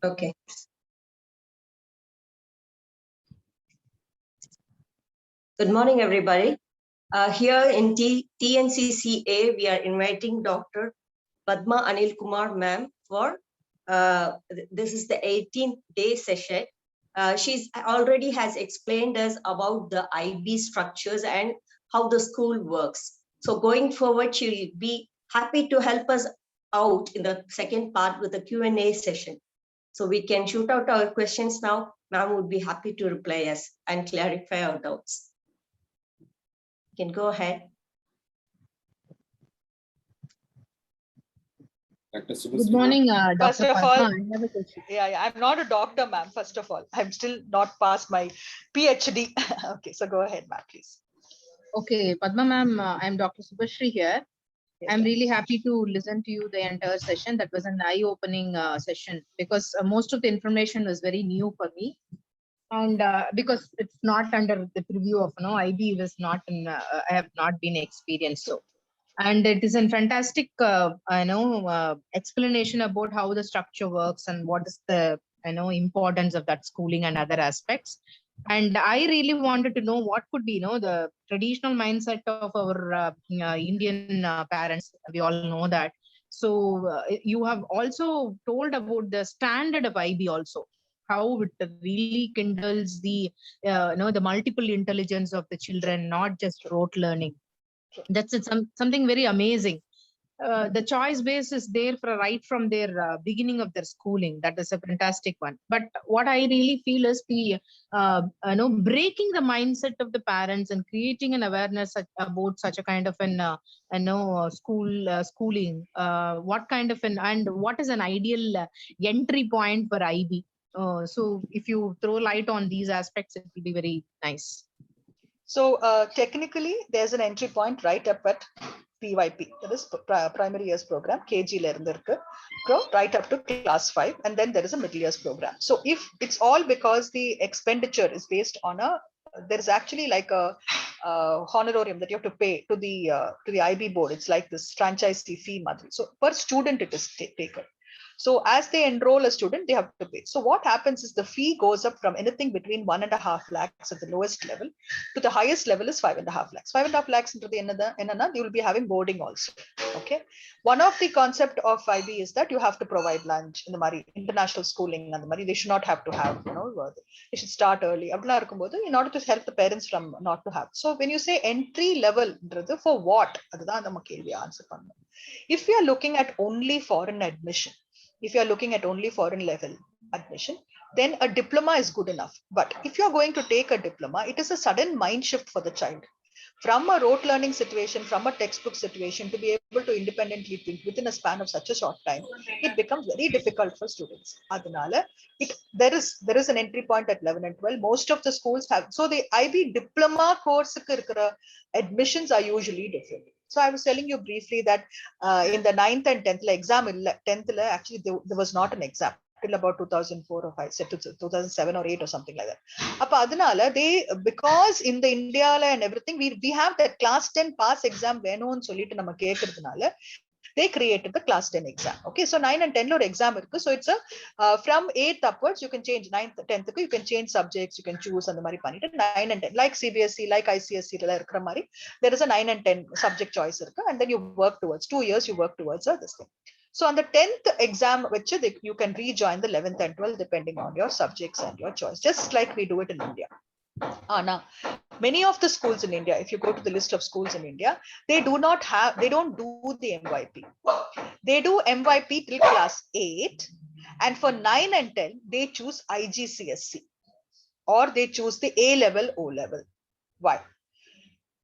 Okay. Good morning, everybody. Here in TNCCA, we are inviting Dr. Padma Anil Kumar ma'am for this is the 18th day session. She's already has explained us about the IB structures and how the school works. So going forward, she will be happy to help us out in the second part with the Q&A session. So we can shoot out our questions now. Ma'am would be happy to reply us and clarify our doubts. You can go ahead. Good morning, Dr. First of Padma. all, I have a question. I'm not a doctor, ma'am. First of all, I'm still not past my PhD. Okay, so go ahead, ma'am, please. Okay, Padma ma'am, I'm Dr. Subhashri here. Yes, I'm ma'am. really happy to listen to you the entire session. That was an eye-opening session because most of the information was very new for me. And because it's not under the preview of IB was not in, I have not been experienced so. And it is a fantastic, explanation about how the structure works and what is the, importance of that schooling and other aspects. And I really wanted to know what could be, the traditional mindset of our Indian parents. We all know that. So you have also told about the standard of IB also, how it really kindles the, the multiple intelligence of the children, not just rote learning. That's something very amazing. The choice base is there for right from their beginning of their schooling. That is a fantastic one. But what I really feel is the breaking the mindset of the parents and creating an awareness about such a kind of an schooling. What kind of and what is an ideal entry point for IB? So if you throw light on these aspects, it will be very nice. So technically, there's an entry point right up at PYP, that is primary years program, KG right up to class 5, and then there is a middle years program. So if it's all because the expenditure is based on there is actually like a honorarium that you have to pay to the IB board. It's like this franchisee fee monthly. So per student it is taken. So as they enroll a student, they have to pay. So what happens is the fee goes up from anything between 1.5 lakhs at the lowest level to the highest level is 5.5 lakhs. 5.5 lakhs into the another, you will be having boarding also. Okay. One of the concept of IB is that you have to provide lunch in the Mari international schooling and the Mari. They should not have to have, they should start early. In order to help the parents from not to have. So when you say entry level, for what? If we are looking at only foreign admission, if you are looking at only foreign level admission, then a diploma is good enough. But if you are going to take a diploma, it is a sudden mind shift for the child. From a rote learning situation, from a textbook situation, to be able to independently think within a span of such a short time, it becomes very difficult for students. There is an entry point at 11 and 12. Most of the schools have, so the IB diploma course admissions are usually different. So I was telling you briefly that in the 9th and 10th exam, 10th actually there was not an exam till about 2004 or 5, 2007 or 8 or something like that. They, because in the India and everything, we have that class 10 pass exam they created the class 10 exam. Okay, so 9 and 10 exam. So it's from 8th upwards, you can change 9th, 10th, you can change subjects, you can choose and the 9 and 10, like CBSE, like ICSE, there is a 9 and 10 subject choice, and then you work towards 2 years, you work towards this thing. So on the 10th exam, which you can rejoin the 11th and 12th depending on your subjects and your choice, just like we do it in India. Now, many of the schools in India, if you go to the list of schools in India, they don't do the MYP. They do MYP till class 8, and for 9 and 10, they choose IGCSE or they choose the A level, O level. Why?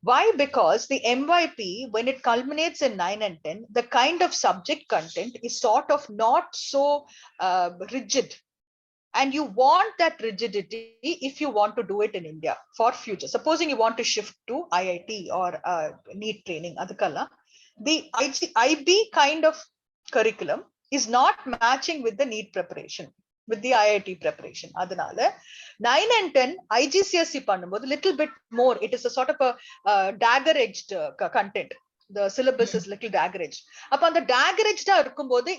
Why? Because the MYP, when it culminates in 9 and 10, the kind of subject content is sort of not so rigid. And you want that rigidity if you want to do it in India for future. Supposing you want to shift to IIT or NEET training, the IB kind of curriculum is not matching with the NEET preparation, with the IIT preparation. 9 and 10 IGCSE a little bit more. It is a sort of a dagger-edged content. The syllabus is little daggeraged. Upon the daggeraged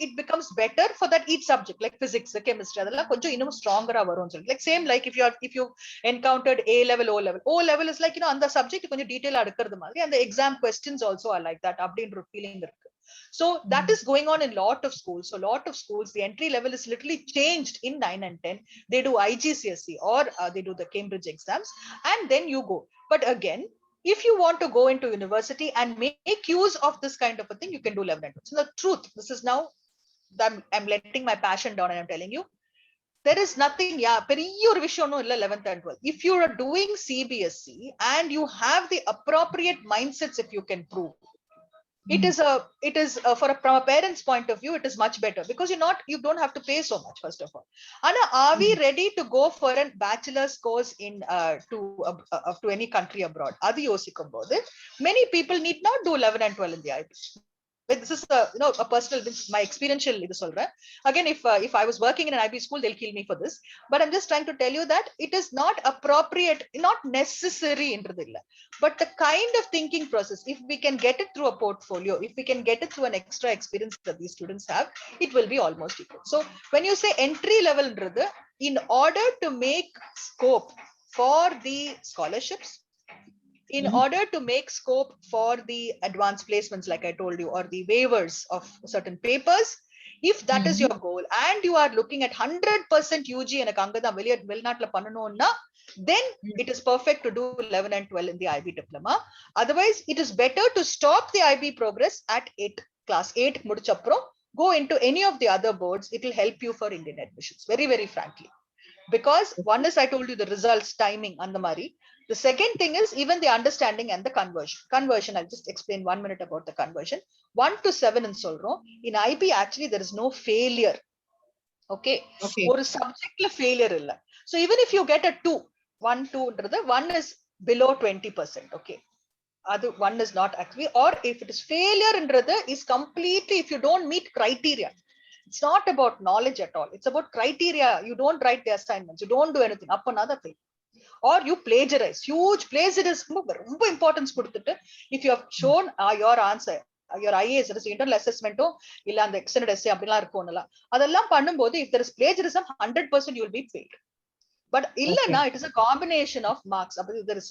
it becomes better for that each subject, like physics, chemistry, stronger. Like same like if you encountered A level, O level is like on the subject detail and the exam questions also are like that. Feeling. So that is going on in lot of schools. So lot of schools, the entry level is literally changed in 9 and 10. They do IGCSE or they do the Cambridge exams, and then you go. But again, if you want to go into university and make use of this kind of a thing, you can do 11 and 12. So the truth, this is now, I'm letting my passion down and I'm telling you, there is nothing, 11th and 12th. If you are doing CBSE and you have the appropriate mindsets, if you can prove, it is from a parent's point of view, it is much better because you don't have to pay so much, first of all. Anna, are we ready to go for a bachelor's course in to any country abroad? Many people need not do 11 and 12 in the IB. But this is a personal, my experiential. Again, if I was working in an IB school, they'll kill me for this. But I'm just trying to tell you that it is not appropriate, not necessary. But the kind of thinking process, if we can get it through a portfolio, if we can get it through an extra experience that these students have, it will be almost equal. So when you say entry level, in order to make scope for the scholarships, in order to make scope for the advanced placements, like I told you, or the waivers of certain papers, if that is your goal and you are looking at 100% UG and a Kangada Velnatla Pananona, then it is perfect to do 11 and 12 in the IB diploma. Otherwise, it is better to stop the IB progress at class 8 Mudichapro, go into any of the other boards. It will help you for Indian admissions, very, very frankly. Because one is, I told you, the results, timing, and the Mari. The second thing is even the understanding and the conversion. Conversion, I'll just explain 1 minute about the conversion. 1 to 7 in Solro. In IB, actually, there is no failure. Okay. Or subject failure. So even if you get a 2, 1, 2, 1 is below 20%. Okay. Other one is not actually, or if it is failure, is completely, if you don't meet criteria. It's not about knowledge at all. It's about criteria. You don't write the assignments. You don't do anything. Up another thing. Or you plagiarize. Huge plagiarism. Importance. If you have shown your answer, your IAS, internal assessment, illa the extended essay, if there is plagiarism, 100% you will be failed. But it is a combination of marks.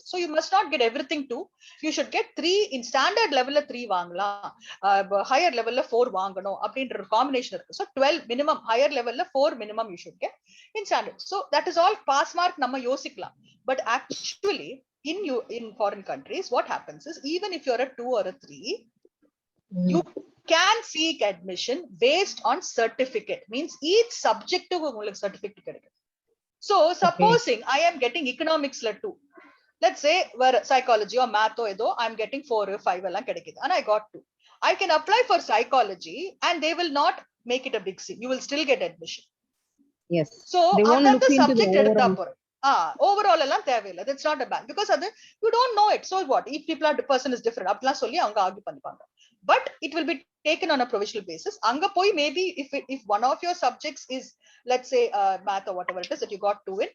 So you must not get everything 2. You should get 3 in standard level 3 vangla, higher level 4 vangano, combination. So 12 minimum, higher level 4 minimum you should get in standard. So that is all pass mark nama yosikla. But actually in foreign countries, what happens is even if you're a 2 or a 3, you can seek admission based on certificate. Means each subject to certificate. So supposing I am getting economics 2, let's say where psychology or math or I'm getting 4 or 5 and I got 2. I can apply for psychology and they will not make it a big scene. You will still get admission. Yes. So they won't look into the overall that's not a bad, because you don't know it. So what if people are, the person is different, but it will be taken on a provisional basis. Maybe if one of your subjects is, let's say math or whatever it is that you got 2 in,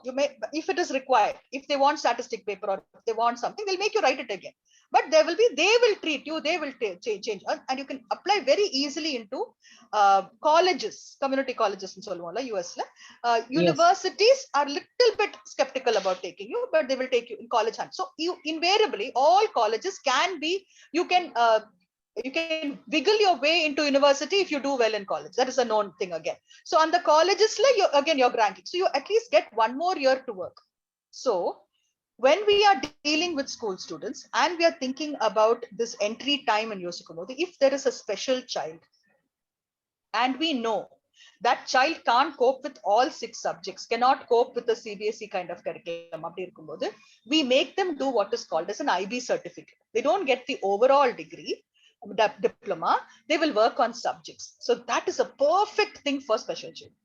you may, if it is required, if they want statistic paper or if they want something, they'll make you write it again. But they will treat you, they will change, and you can apply very easily into colleges, community colleges in US. Universities are little bit skeptical about taking you, but they will take you in college hand. So you invariably, all colleges can be, you can wiggle your way into university if you do well in college. That is a known thing again. So on the colleges, you're ranking. So you at least get 1 more year to work. So when we are dealing with school students and we are thinking about this entry time in Yosikomodu, if there is a special child and we know that child can't cope with all 6 subjects, cannot cope with the CBSE kind of curriculum, we make them do what is called as an IB certificate. They don't get the overall degree, diploma, they will work on subjects. So that is a perfect thing for special children.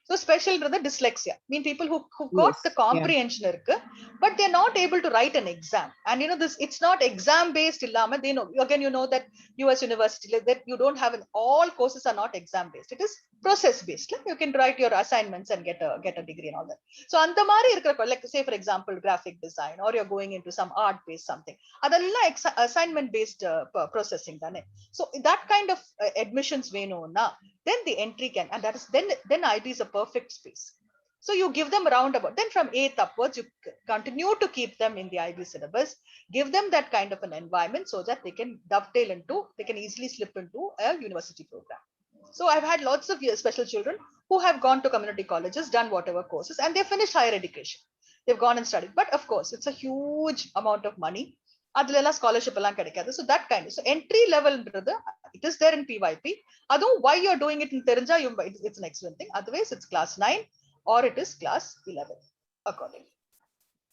So special brother dyslexia. I mean people who got Yes, the yeah. comprehension irukku, but they're not able to write an exam. And you know this, it's not exam based illama. They know again, you know that US university that you don't have all courses are not exam based. It is process based. Like you can write your assignments and get a degree and all that. So அந்த மாதிரி இருக்கிற, like say for example graphic design, or you're going into some art based something, அதெல்லாம் assignment based processing தானே. So that kind of admissions வேணும்னா, then the entry can, and that is then IB is a perfect space. So you give them roundabout, then from 8th upwards you continue to keep them in the IB syllabus, give them that kind of an environment so that they can dovetail into, they can easily slip into a university program. So I've had lots of special children who have gone to community colleges, done whatever courses, and they finished higher education. They've gone and studied, but of course it's a huge amount of money. அதுல எல்லாம் scholarship எல்லாம் கிடைக்காது. So that kind, so entry level ன்றது it is there in PYP. அதுவும் why you're doing it in தெரிஞ்சா it's an excellent thing. Otherwise it's class 9 or it is class 11 accordingly.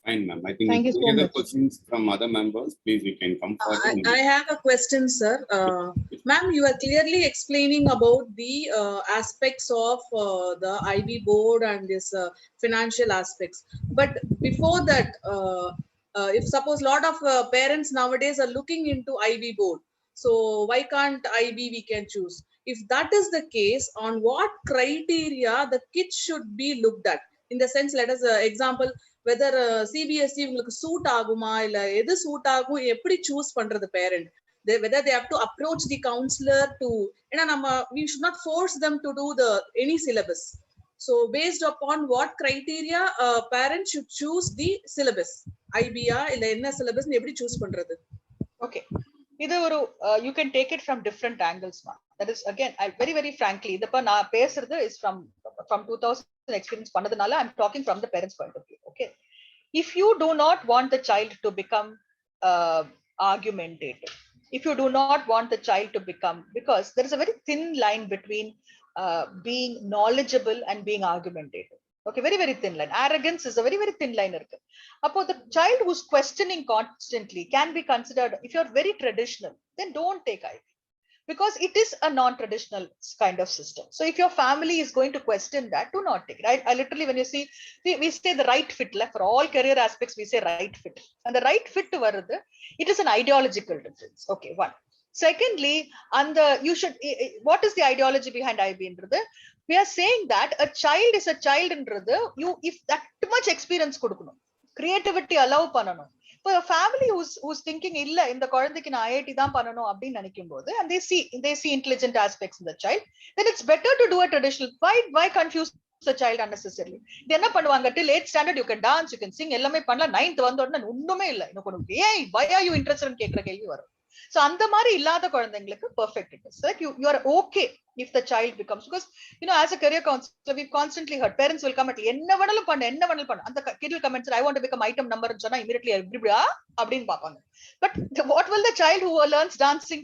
Fine, ma'am. I think Thank you so any other much. questions from other members, please we can come forward. I have a question, sir. Ma'am, you are clearly explaining about the aspects of the IB board and this financial aspects. But before that, if suppose a lot of parents nowadays are looking into IB board, so why can't IB we can choose? If that is the case, on what criteria the kids should be looked at? In the sense, let us example, whether CBSE உங்களுக்கு suit ஆகுமா இல்ல எது suit ஆகும், எப்படி choose பண்றது parent, whether they have to approach the counselor to, ஏன்னா நம்ம we should not force them to do the any syllabus. So based upon what criteria parents should choose the syllabus, IBA இல்ல என்ன syllabus எப்படி choose பண்றது? Okay, இது ஒரு you can take it from different angles, ma. That is again, I very frankly, இதப்ப நான் பேசுறது is from 2000 experience பண்ணதுனால I'm talking from the parents point of view. Okay, if you do not want the child to become argumentative, if you do not want the child to become, because there is a very thin line between being knowledgeable and being argumentative. Okay, very thin line. Arrogance is a very thin line irukku. Appo the child who's questioning constantly can be considered, if you're very traditional, then don't take IB, because it is a non-traditional kind of system. So if your family is going to question that, do not take it. I literally, when you see, we say the right fit, like for all career aspects, we say right fit. And the right fit, it is an ideological difference. Okay, one. Secondly, and you should, what is the ideology behind IB? We are saying that a child is a child, you, if that too much experience கொடுக்கணும், creativity allow பண்ணணும். For a family who's thinking இல்ல இந்த குழந்தைக்கு நான் IIT தான் பண்ணணும் அப்படின்னு நினைக்கும் போது, and they see intelligent aspects in the child, then it's better to do a traditional. Why confuse the child unnecessarily? இது என்ன பண்ணுவாங்க, till 8th standard you can dance, you can sing, எல்லாமே பண்ணலாம். 9th வந்த உடனே ஒண்ணுமே இல்ல, எனக்கு ஏய் why are you interested ன்னு கேக்குற கேள்வி வரும். So அந்த மாதிரி இல்லாத குழந்தைங்களுக்கு perfect it is. Like you are okay if the child becomes, because you know as a career counselor we've constantly heard parents will come at என்ன வேணாலும் பண்ணு அந்த kid will come and say I want to become item number ன்னு சொன்னா immediately everybody அப்படினு பாப்பாங்க. But what will the child who learns dancing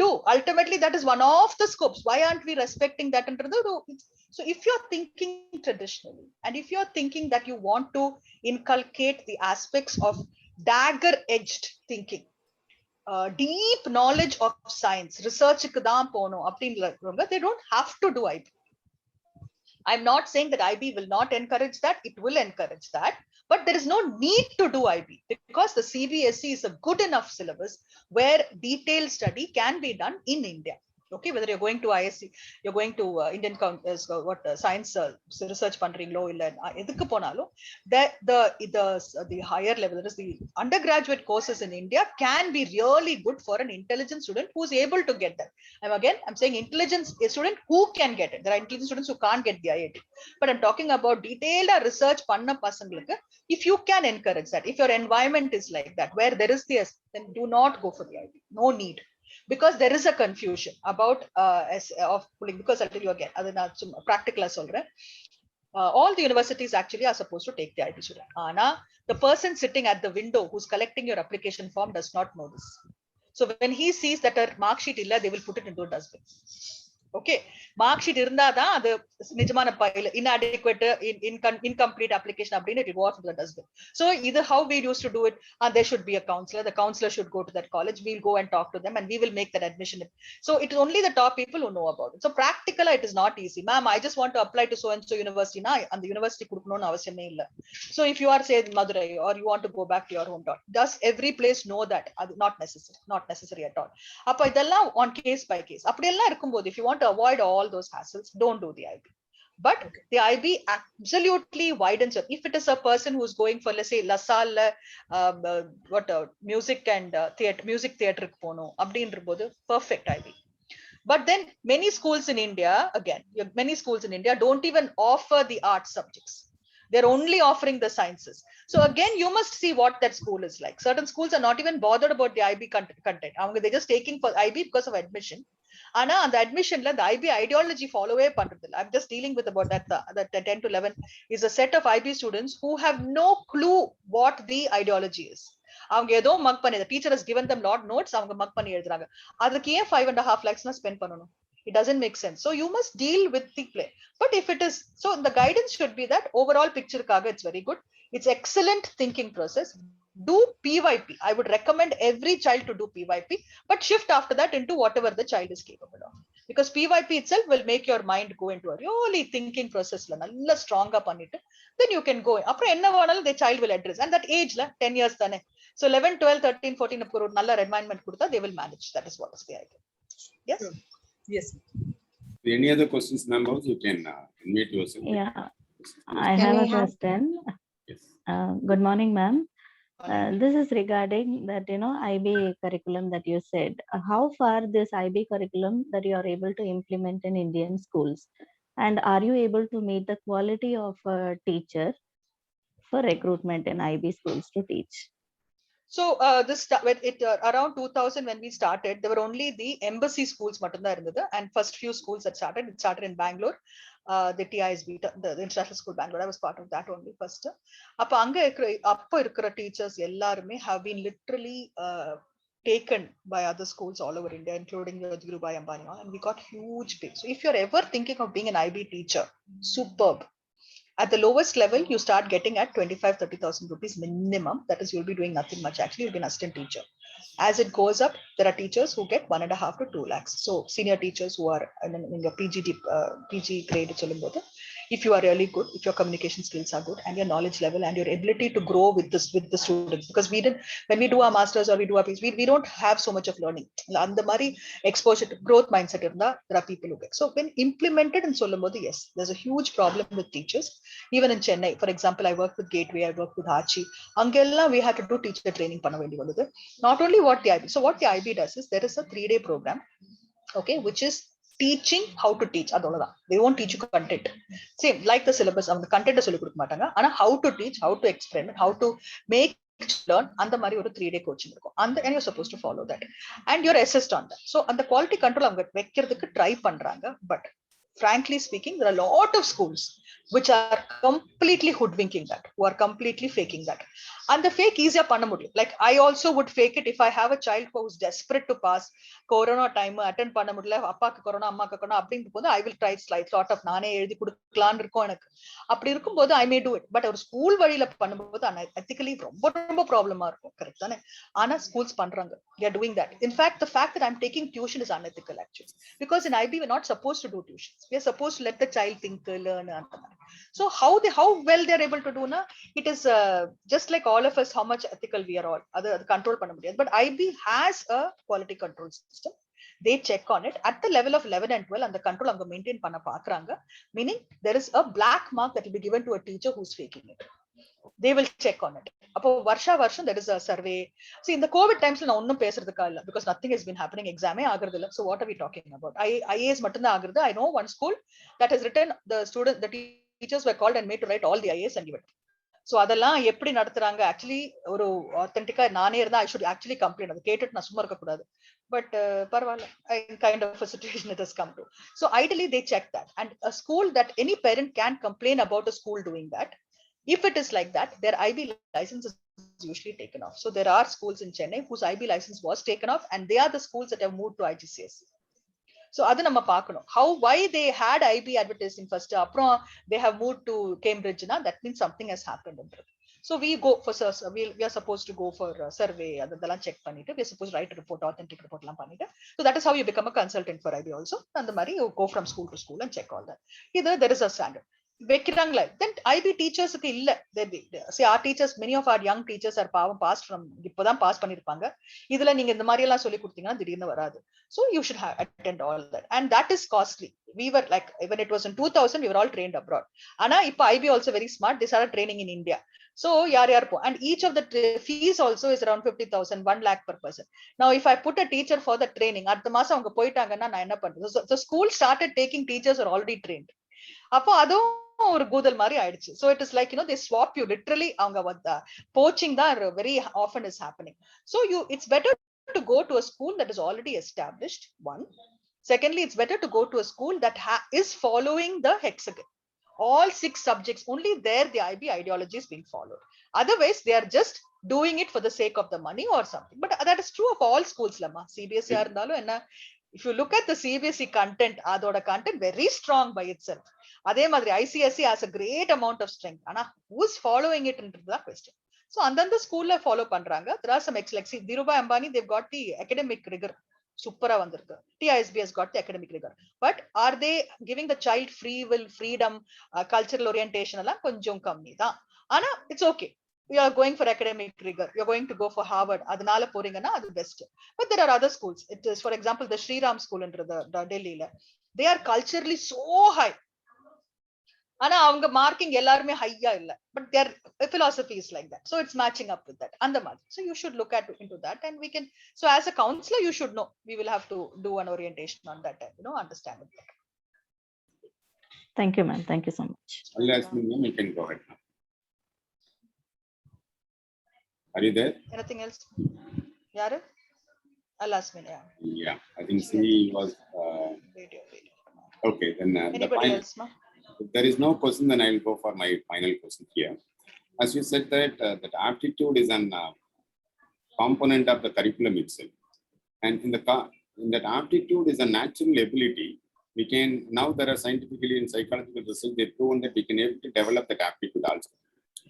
do? Ultimately that is one of the scopes. Why aren't we respecting that? So if you're thinking traditionally, and if you're thinking that you want to inculcate the aspects of dagger edged thinking, deep knowledge of science, research க்கு தான் போணும் அப்படின்றவங்க, they don't have to do IB. I'm not saying that IB will not encourage that, it will encourage that, but there is no need to do IB, because the CBSE is a good enough syllabus where detailed study can be done in India. Okay, whether you're going to ISC, you're going to Indian science research பண்றீங்களோ இல்ல எதுக்கு போனாலும், the higher level, that is the undergraduate courses in India, can be really good for an intelligent student who's able to get that. I'm saying intelligence student who can get it. There are intelligent students who can't get the IIT, but I'm talking about detailed research பண்ண பசங்களுக்கு, if you can encourage that, if your environment is like that where there is this, then do not go for the IB. No need, because there is a confusion about of pulling, because I'll tell you again, adu na practical solren, all the universities actually are supposed to take the IB student. Ana the person sitting at the window who's collecting your application form does not know this. So when he sees that a mark sheet illa, they will put it into a dustbin. Okay, mark sheet இருந்தாதான் அது நிஜமான பைல inadequate incomplete application அப்படின்னு it will go off to the dustbin. So either how we used to do it, and there should be a counselor, the counselor should go to that college, we'll go and talk to them and we will make that admission. So it is only the top people who know about it. So practical it is not easy. Ma'am, I just want to apply to so and so university na and the university கொடுக்கணும்னு அவசியமே இல்ல. So if you are say Madurai or you want to go back to your hometown, does every place know that? Not necessary at all. அப்ப இதெல்லாம் on case by case. அப்படியெல்லாம் இருக்கும்போது if you want to avoid all those hassles, don't do the IB. But the IB absolutely widens it. If it is a person who's going for, let's say, LaSalle, music and music theater, perfect IB. But then many schools in India, don't even offer the art subjects. They're only offering the sciences. So again, you must see what that school is like. Certain schools are not even bothered about the IB content. They're just taking for IB because of admission. Ana and the admission the IB ideology follow away pandradilla. I'm just dealing with about that 10 to 11 is a set of IB students who have no clue what the ideology is. அவங்க ஏதோ மக் பண்ணி the teacher has given them lot notes, அவங்க மக் பண்ணி எழுதுறாங்க. அதுக்கு ஏன் 5.5 lakhs na spend பண்ணனும்? It doesn't make sense. So you must deal with the play. But if it is, so the guidance should be that overall picture kaga it's very good. It's excellent thinking process. Do PYP. I would recommend every child to do PYP, but shift after that into whatever the child is capable of. Because PYP itself will make your mind go into a really thinking process la nalla strong ah pannittu then you can go. Apra enna vanalum the child will address, and that age la 10 years thane. So 11 12 13 14 appo oru nalla environment kudutha they will manage. That is what is the idea. Yes. Sure. Yes. Any other questions, members? You can unmute yourself. Yeah, I have a question. Yes. Good morning, ma'am. This is regarding that, IB curriculum that you said. How far this IB curriculum that you are able to implement in Indian schools? And are you able to meet the quality of a teacher for recruitment in IB schools to teach? So around 2000 when we started, there were only the embassy schools mattumda irundhathu, and first few schools that started in Bangalore, the TISB, the International School Bangalore. I was part of that only first. Appo anga irukra teachers ellarume have been literally taken by other schools all over India, including Dhirubhai Ambani, and we got huge pay. So if you're ever thinking of being an IB teacher, superb. At the lowest level, you start getting at 25,000-30,000 rupees minimum. That is, you'll be doing nothing much. Actually, you'll be an assistant teacher. As it goes up, there are teachers who get 1.5 to 2 lakhs. So senior teachers who are in your PG grade, if you are really good, if your communication skills are good and your knowledge level and your ability to grow with the students, because when we do our masters or we do our PhD, we don't have so much of learning. And the mari exposure to growth mindset, there are people who get. So when implemented in Solumbodi, yes, there's a huge problem with teachers. Even in Chennai, for example, I work with Gateway, I work with Hachi. Angella, we had to do teacher training. Not only what the IB. So what the IB does is there is a 3-day program, okay, which is teaching how to teach. They won't teach you content. Same like the syllabus, the content is how to teach, how to experiment, how to make learn, and the mari or 3-day coaching. And you're supposed to follow that. And you're assessed on that. So and the quality control try pandranga, but frankly speaking, there are a lot of schools which are completely hoodwinking that, who are completely faking that. And the fake easier pannamudu. Like I also would fake it if I have a child who is desperate to pass corona time, attend pannamudu, appa corona, amma corona, I will try sort of nane எழுதி குடுக்கலாம் இருக்கும் எனக்கு. அப்படி இருக்கும்போது I may do it. But ஒரு school வழியில பண்ணும்போது ethically ரொம்ப ப்ராப்ளமா இருக்கும். கரெக்ட் தானே? ஆனா ஸ்கூல்ஸ் பண்றாங்க. They are doing that. In fact, the fact that I'm taking tuition is unethical actually. Because in IB we're not supposed to do tuitions. We are supposed to let the child think, learn. So how well they are able to do na? It is just like all of us, how much ethical we are all. Other control panna mudiyadhu. But IB has a quality control system. They check on it at the level of 11 and 12, and the control anga maintain panna paakranga. Meaning there is a black mark that will be given to a teacher who's faking it. They will check on it. Appo varsha there is a survey. See, in the COVID times na onnum pesradhukku illa, because nothing has been happening, exam aagradilla. So what are we talking about? IAS mattum aagradhu. I know one school that has written, the teachers were called and made to write all the IAS and give it. So அதெல்லாம் எப்படி நடத்துறாங்க? Actually ஒரு authentic நானே இருந்தா I should actually complain. அது கேட்டுட்டு நான் சும்மா இருக்க கூடாது. But பரவாயில்ல, kind of a situation it has come to. So ideally they check that, and a school that any parent can complain about a school doing that. If it is like that, their IB license is usually taken off. So there are schools in Chennai whose IB license was taken off, and they are the schools that have moved to IGCSE. So adu நம்ம பார்க்கணும். Why they had IB advertising first, அப்புறம் they have moved to Cambridge na, that means something has happened. So we go for we are supposed to go for survey, அதெல்லாம் check பண்ணிட்டு we are supposed to write a report, authentic report எல்லாம் பண்ணிட்டு, so that is how you become a consultant for IB also. அந்த மாதிரி you go from school to school and check all that. Either there is a standard வைக்கிறாங்களா, then IB teachersக்கு இல்ல. See, our teachers, many of our young teachers are பாவம் passed from, இப்பதான் pass பண்ணிருப்பாங்க. இதுல நீங்க இந்த மாதிரி எல்லாம் சொல்லி கொடுத்தீங்கன்னா திடீர்னு வராது. So you should have attend all that, and that is costly. We were like, when it was in 2000, we were all trained abroad. Ana ipa IB also very smart, they started training in India. So and each of the fees also is around 50,000, 1 lakh per person. Now if I put a teacher for the training, அடுத்த மாசம் அவங்க போயிட்டாங்கன்னா நான் என்ன பண்றது? So the school started taking teachers who are already trained. அப்போ அதுவும் ஒரு கூதல் மாதிரி ஆயிடுச்சு. So it is like, they swap you literally. அவங்க வந்து poaching தான் very often is happening. So it's better to go to a school that is already established, one. Secondly, it's better to go to a school that is following the hexagon. All 6 subjects, only there the IB ideology is being followed. Otherwise, they are just doing it for the sake of the money or something. But that is true of all schools, Lama. CBSE இருந்தாலும் என்ன, if you look at the CBSE content, adoda content very strong by itself. அதே மாதிரி ICSE has a great amount of strength. ஆனா who is following it என்றது தான் question. So andanda school la follow பண்றாங்க. There are some like Dhirubhai Ambani, they've got the academic rigor. Super vandirukku. TISB has got the academic rigor. But are they giving the child free will, freedom, cultural orientation alla konjam kammi da. Ana it's okay. You are going for academic rigor, you're going to go for Harvard, adanal poringana adu best. But there are other schools. It is, for example, the Sri Ram school in the Delhi la, they are culturally so high. ஆனா அவங்க marking எல்லாருமே ஹையா இல்ல, but their philosophy is like that, so it's matching up with that and the மாதிரி. So you should look at into that, and we can, so as a counselor you should know, we will have to do an orientation on that and understand it. Thank you, ma'am. Thank you so much. You can go ahead now. Are you there? Anything else? Yaru? Alasmin, Yeah, I think she was video. Okay, then Anybody else, ma? If there is no question, then I will go for my final question here. As you said that that aptitude is an component of the curriculum itself, and in that aptitude is a natural ability. We can, now there are scientifically and psychological research, they proven that we can able to develop that aptitude also.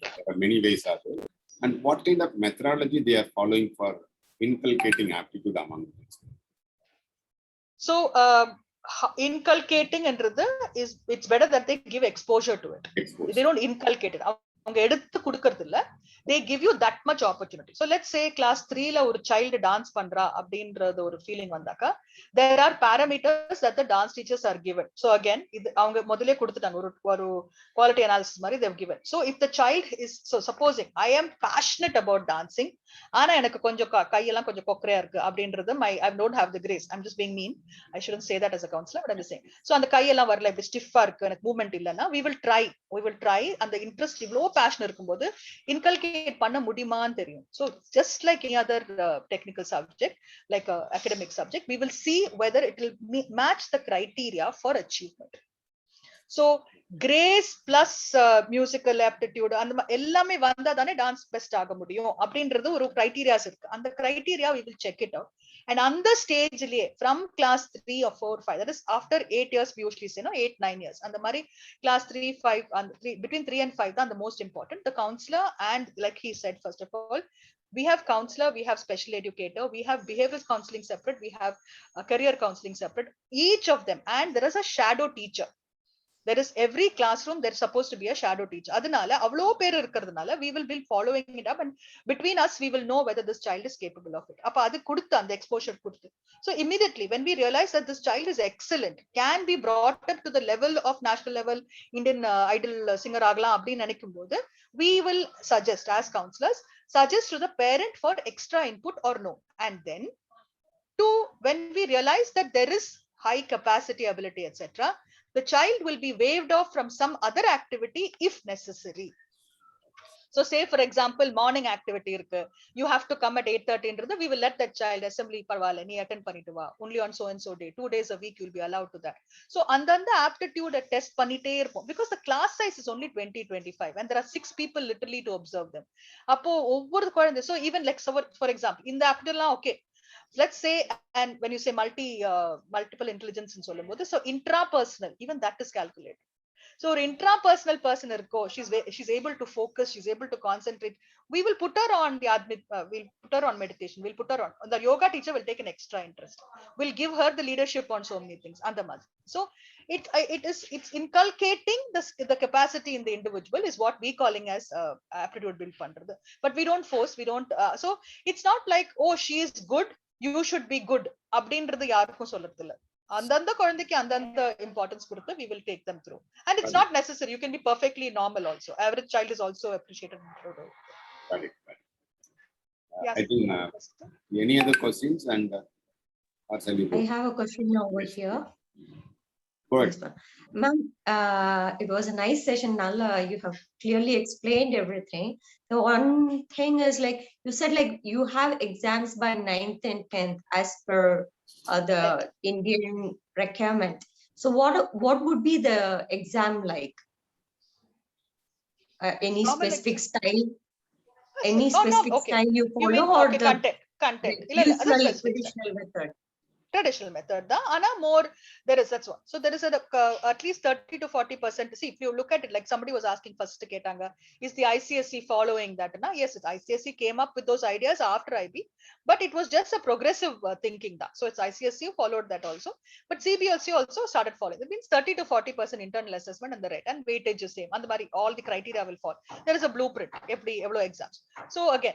There are many ways are there. And what kind of methodology they are following for inculcating aptitude among them? So inculcating is, it's better that they give exposure to it. They don't inculcate it. அவங்க எடுத்து கொடுக்கிறது இல்ல, they give you that much opportunity. So let's say class 3 la ஒரு child dance பண்றா அப்படின்றது ஒரு feeling வந்தாக்கா, there are parameters that the dance teachers are given. So again, இது அவங்க முதல்ல கொடுத்துட்டாங்க, ஒரு quality analysis மாதிரி they've given. So if the child is, so supposing I am passionate about dancing, ஆனா எனக்கு கொஞ்சம் கையெல்லாம் கொஞ்சம் கொக்கரையா இருக்கு அப்படின்றது, I don't have the grace, I'm just being mean, I shouldn't say that as a counselor, but I'm just saying. So அந்த கையெல்லாம் வரல, இப்படி ஸ்டிஃபா இருக்கு, எனக்கு மூவ்மெண்ட் இல்லைன்னா we will try அந்த இன்ட்ரெஸ்ட் இவ்வளோ பேஷன் இருக்கும்போது inculcate பண்ண முடியுமான்னு தெரியும். So just like any other technical subject, like academic subject, we will see whether it will match the criteria for achievement. So grace plus musical aptitude and எல்லாமே வந்தா தானே dance best ஆக முடியும் அப்படின்றது ஒரு கிரைட்டீரியாஸ் இருக்கு. அந்த criteria we will check it out, and அந்த ஸ்டேஜ்லயே from class 3 or 4 5, that is after 8 years we usually say 8-9 years, அந்த மாதிரி class 3 5 and 3, between 3 and 5 தான் the most important. The counselor, and like he said, first of all, we have counselor, we have special educator, we have behavioral counseling separate, we have career counseling separate, each of them, and there is a shadow teacher. There is every classroom there's supposed to be a shadow teacher. Adanal avlo per irukradanaala we will be following it up, and between us we will know whether this child is capable of it. Appo adu kudutha and exposure kuduthu, so immediately when we realize that this child is excellent, can be brought up to the level of national level Indian idol singer agala appdi nenikumbodhu, we will suggest as counselors, suggest to the parent for extra input or no. And then when we realize that there is high capacity, ability, etc., the child will be waived off from some other activity if necessary. So say for example morning activity irukku, you have to come at 8:30 ன்றது, we will let that child assembly parvala nee attend பண்ணிட்டு வா, only on so and so day, 2 days a week you will be allowed to that. So andanda aptitude test பண்ணிட்டே இருப்போம், because the class size is only 20-25 and there are 6 people literally to observe them. அப்போ ஒவ்வொரு குழந்தை, so even like for example இந்த aptitude எல்லாம் okay, let's say, and when you say multiple intelligence in சொல்லும்போது, so intrapersonal, even that is calculated. So ஒரு intrapersonal person இருக்கோ, she's able to focus, she's able to concentrate. We will put her on the we'll put her on meditation, we'll put her on the yoga teacher will take an extra interest, we'll give her the leadership on so many things and the mother. So it's inculcating the capacity in the individual is what we calling as aptitude build பண்றது. But we don't force, we don't so it's not like, oh, she is good, you should be good அப்படின்றது யாருக்கும் சொல்றது இல்ல. அந்தந்த குழந்தைக்கு அந்தந்த importance கொடுத்து we will take them through, and it's not necessary, you can be perfectly normal also, average child is also appreciated. I think any other questions, and I have a question over here. Good. Ma'am, it was a nice session. Nalla, you have clearly explained everything. The one thing is, like you said, like you have exams by 9th and 10th as per the Indian requirement. So what would be the exam like? Any specific style? Any specific style you follow, mean, or okay, the content traditional method? Traditional method da, ana more there is, that's one. So there is at least 30 to 40%. See, if you look at it, like somebody was asking first ketanga, is the ICSE following that? Na, yes, ICSE came up with those ideas after IB, but it was just a progressive thinking da. So it's ICSE who followed that also, but CBSE also started following. It means 30 to 40% internal assessment and the rate and weightage is same, and the all the criteria will fall. There is a blueprint every exams. So again,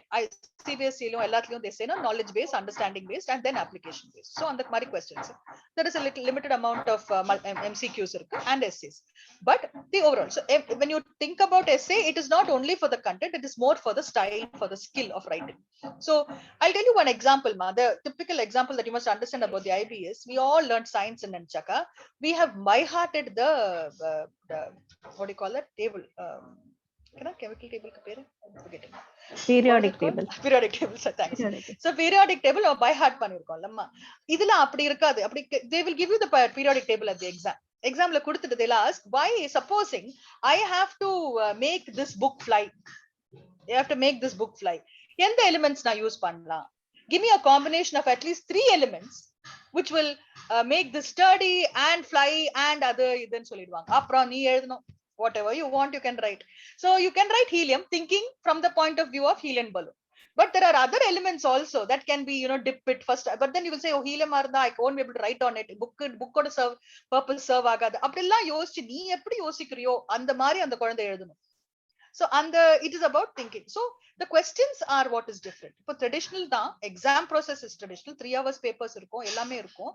CBSE lo ellathilum they say no, knowledge based, understanding based, and then application based. So on the mari questions, there is a little limited amount of MCQs and essays, but the overall, so when you think about essay, it is not only for the content, it is more for the style, for the skill of writing. So I'll tell you one example, the typical example that you must understand about the IB is, we all learned science in Nanchaka. We have by-hearted the what do you call that table, chemical table periodic table. Periodic table, sir, thanks. So periodic table or by heart பண்ணிருக்கோம்லம்மா, இதுல அப்படி இருக்காது. அப்படி they will give you the periodic table at the examல கொடுத்துட்டு they'll ask, why, supposing I have to make this book fly, you have to make this book fly, எந்த elements நான் use பண்ணலாம், give me a combination of at least 3 elements which will make this sturdy and fly and other இதுன்னு சொல்லிடுவாங்க. அப்புறம் நீ எழுதணும், whatever you want you can write. So you can write helium thinking from the point of view of helium balloon, but there are other elements also that can be, dip it first, but then you will say, oh, helium arda I won't be able to write on it, book oda serve purpose serve agada, appadilla yosichu nee eppadi yosikriyo and mari and kulandai eludum. So it is about thinking. So the questions are what is different. For traditional da exam process is traditional, 3 hours papers irukum, ellame irukum,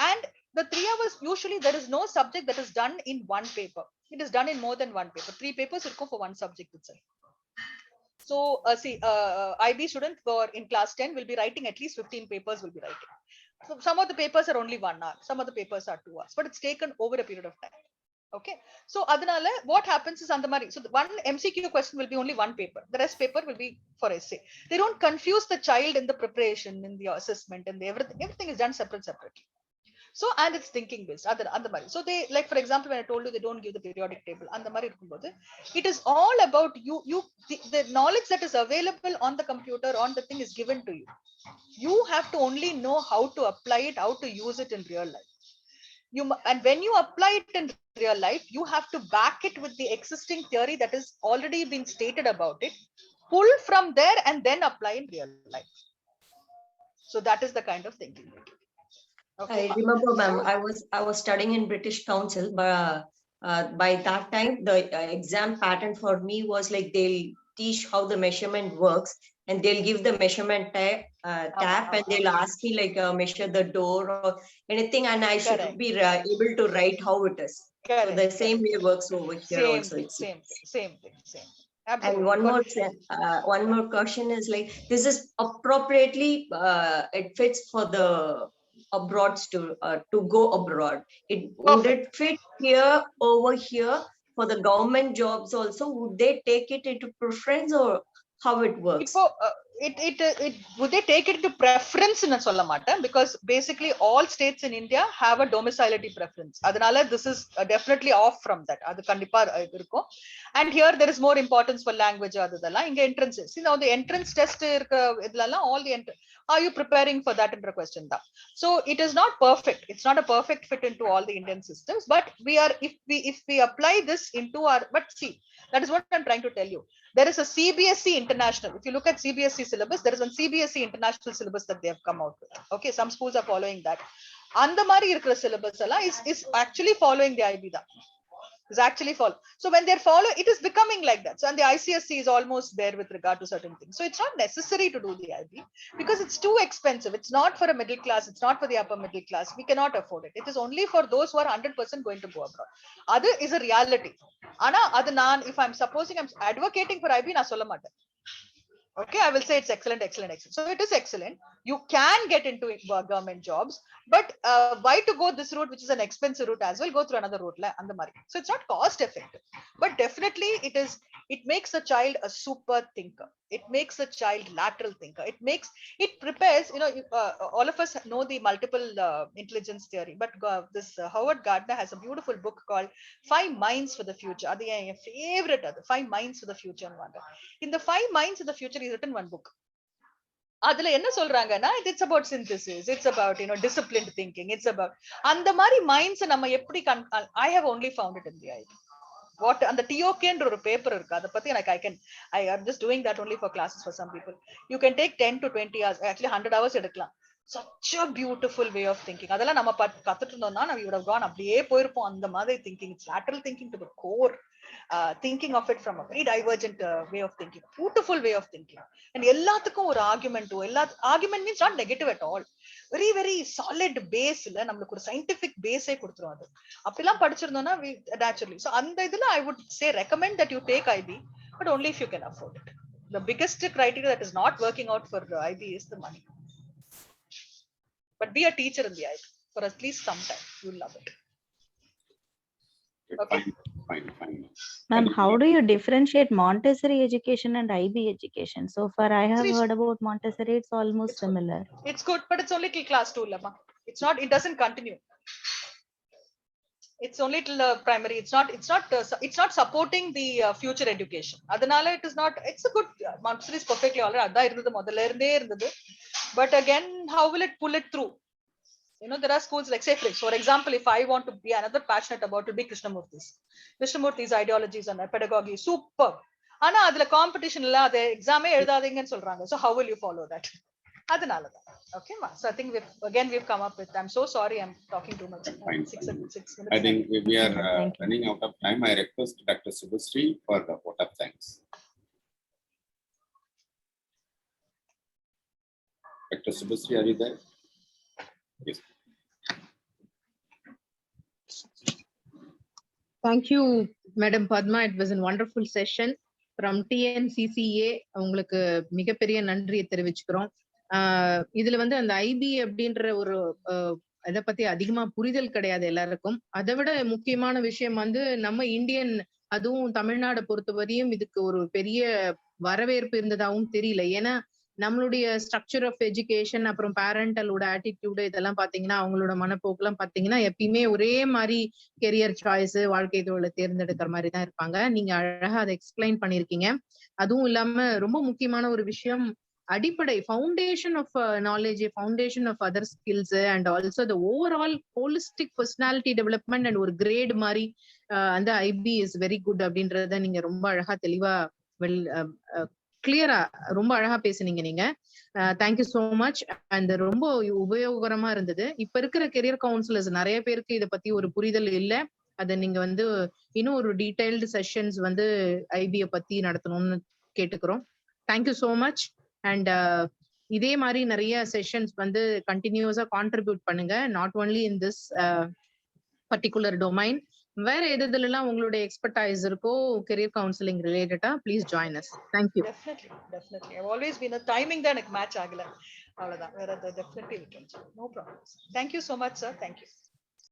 and the 3 hours usually there is no subject that is done in one paper, it is done in more than one paper. 3 papers irukum for one subject itself. So see, IB student for in class 10 will be writing at least 15 papers will be writing. So some of the papers are only 1 hour, some of the papers are 2 hours, but it's taken over a period of time. Okay, so adanale what happens is andamari, so the one MCQ question will be only 1 paper, the rest paper will be for essay. They don't confuse the child in the preparation, in the assessment, and everything is done separately. So and it's thinking based andamari. So they, like for example, when I told you they don't give the periodic table andamari irukumbodhu, it is all about you the knowledge that is available on the computer, on the thing is given to you. You have to only know how to apply it, how to use it in real life. And when you apply it in real life, you have to back it with the existing theory that is already been stated about it, pull from there and then apply in real life. So that is the kind of thinking. Okay, I remember, ma'am, I was studying in British Council, but by that time the exam pattern for me was like they'll teach how the measurement works, and they'll give the measurement tap and they'll ask me like measure the door or anything, and I should be able to write how it is. So the same way works over here also. Same thing. Absolutely. And one more question is like, this is appropriately it fits for the abroads to go abroad. Would it fit here over here for the government jobs also? Would they take it into preference, or how it works? would they take it into preference in solla maata, because basically all states in India have a domiciliary preference. Adanala this is definitely off from that. Adu kandipa irukum. And here there is more importance for language adudala. Inga entrance, see now the entrance test idlala all the are you preparing for that inter question da. So it is not perfect, it's not a perfect fit into all the Indian systems, but we are, if we apply this into our, but see, that is what I'm trying to tell you. There is a CBSE international. If you look at CBSE syllabus, there is one CBSE international syllabus that they have come out with. Okay, some schools are following that. அந்த மாதிரி இருக்கிற syllabus எல்லாம் is actually following the IB da. Is actually follow. So when they're follow, it is becoming like that. So and the ICSE is almost there with regard to certain things. So it's not necessary to do the IB because it's too expensive. It's not for a middle class. It's not for the upper middle class. We cannot afford it. It is only for those who are 100% going to go abroad. Other is a reality. Ana adu nan, if I'm supposing I'm advocating for IB, na solla maten. Okay, I will say it's excellent, excellent, excellent. So it is excellent. You can get into government jobs, but why to go this route, which is an expensive route as well? Go through another route, and the market. So it's not cost effective, but definitely it is. It makes a child a super thinker. It makes a child lateral thinker. It prepares. You know, all of us know the multiple intelligence theory, but this Howard Gardner has a beautiful book called Five Minds for the Future. That's my favorite. Five Minds for the Future. In the Five Minds of the Future, he's written one book. அதுல என்ன சொல்றாங்கன்னா, it's about synthesis, it's about, you know, disciplined thinking, it's about அந்த மாதிரி minds நம்ம எப்படி I have only found it in the IB. What and the TOK ன்ற ஒரு paper இருக்கு, அத பத்தி எனக்கு I am just doing that only for classes for some people. You can take 10 to 20 hours, actually 100 hours எடுக்கலாம். Such a beautiful way of thinking. அதெல்லாம் நம்ம கத்துட்டு இருந்தோம்னா we would have gone அப்படியே போயிருப்போம். அந்த மாதிரி thinking, it's lateral thinking to the core. Thinking of it from a very divergent way of thinking, beautiful way of thinking. And எல்லாத்துக்கும் ஒரு argument means not negative at all, very very solid base இல்ல, நமக்கு ஒரு scientific base கொடுத்துரும். அது அப்படிலாம் படிச்சிருந்தோம்னா we naturally, so அந்த இதுல I would say recommend that you take IB, but only if you can afford it. The biggest criteria that is not working out for IB is the money, but be a teacher in the IB for at least some time. You'll love it. Okay. Fine. Ma'am, how do you differentiate Montessori education and IB education? So far, I have heard about Montessori. It's almost similar. It's good, but it's only till class 2, Lama. It's not. It doesn't continue. It's only till primary. It's not supporting the future education. Adanala, it is not. It's a good. Montessori is perfectly alright. Adha irundhathu modalla irundhe irundhathu. But again, how will it pull it through? You know, there are schools like, say, for example, if I want to be another passionate about to be Krishnamurthi's ideologies and pedagogy, super. Ana adla competition illa ade exam e ezhudadinga solranga. So how will you follow that? Adanala. Okay, ma. So I think we've come up with. I'm so sorry, I'm talking too much. Fine. 6 minutes. I think we are running out of time. I request Dr. Subhasri for the vote of thanks. Dr. Subhasri, are you there? Yes. Thank you, Madam Padma. It was a wonderful session from TNCCA. உங்களுக்கு மிகப்பெரிய நன்றியை தெரிவிச்சுக்கிறோம். இதுல வந்து அந்த IP அப்படின்ற ஒரு இதை பத்தி அதிகமா புரிதல் கிடையாது எல்லாருக்கும். அதை விட முக்கியமான விஷயம் வந்து நம்ம இந்தியன், அதுவும் தமிழ்நாடை பொறுத்தவரையும் இதுக்கு ஒரு பெரிய வரவேற்பு இருந்ததாகவும் தெரியல. ஏன்னா நம்மளுடைய ஸ்ட்ரக்சர் ஆஃப் எஜுகேஷன், அப்புறம் பேரண்டலோட ஆட்டிடியூடு, இதெல்லாம் பாத்தீங்கன்னா அவங்களோட மனப்போக்கு எல்லாம் பாத்தீங்கன்னா எப்பயுமே ஒரே மாதிரி கெரியர் சாய்ஸ், வாழ்க்கை தொழிலை தேர்ந்தெடுக்கிற மாதிரி தான் இருப்பாங்க. நீங்க அழகா அதை எக்ஸ்பிளைன் பண்ணிருக்கீங்க. அதுவும் இல்லாம ரொம்ப முக்கியமான ஒரு விஷயம், அடிப்படை foundation of knowledge, foundation of other skills and also the overall holistic personality development and ஒரு கிரேட் மாதிரி அந்த ஐபி இஸ் வெரி குட் அப்படின்றத நீங்க ரொம்ப அழகா தெளிவா கிளியரா ரொம்ப அழகா பேசுனீங்க நீங்க. Thank you so much. அண்ட் ரொம்ப உபயோகரமா இருந்தது. இப்ப இருக்கிற கெரியர் கவுன்சிலர்ஸ் நிறைய பேருக்கு இதை பத்தி ஒரு புரிதல் இல்ல. அதை நீங்க வந்து இன்னும் ஒரு டீடைல்டு செஷன்ஸ் வந்து ஐபியை பத்தி நடத்தணும்னு கேட்டுக்கிறோம். Thank you so much. அண்ட் இதே மாதிரி நிறைய செஷன்ஸ் வந்து கண்டினியூஸா கான்ட்ரிபியூட் பண்ணுங்க, not only in this particular domain. வேற எதுலாம் உங்களுடைய எக்ஸ்பர்டைஸ் இருக்கோ கெரியர் கவுன்சிலிங் ரிலேட்டடா, please join us. Thank you. Definitely. I've always been a timing தான் எனக்கு மேட்ச் ஆகல, அவ்வளவுதான். வேற definitely we can. No problem. Thank you so much, sir. Thank you.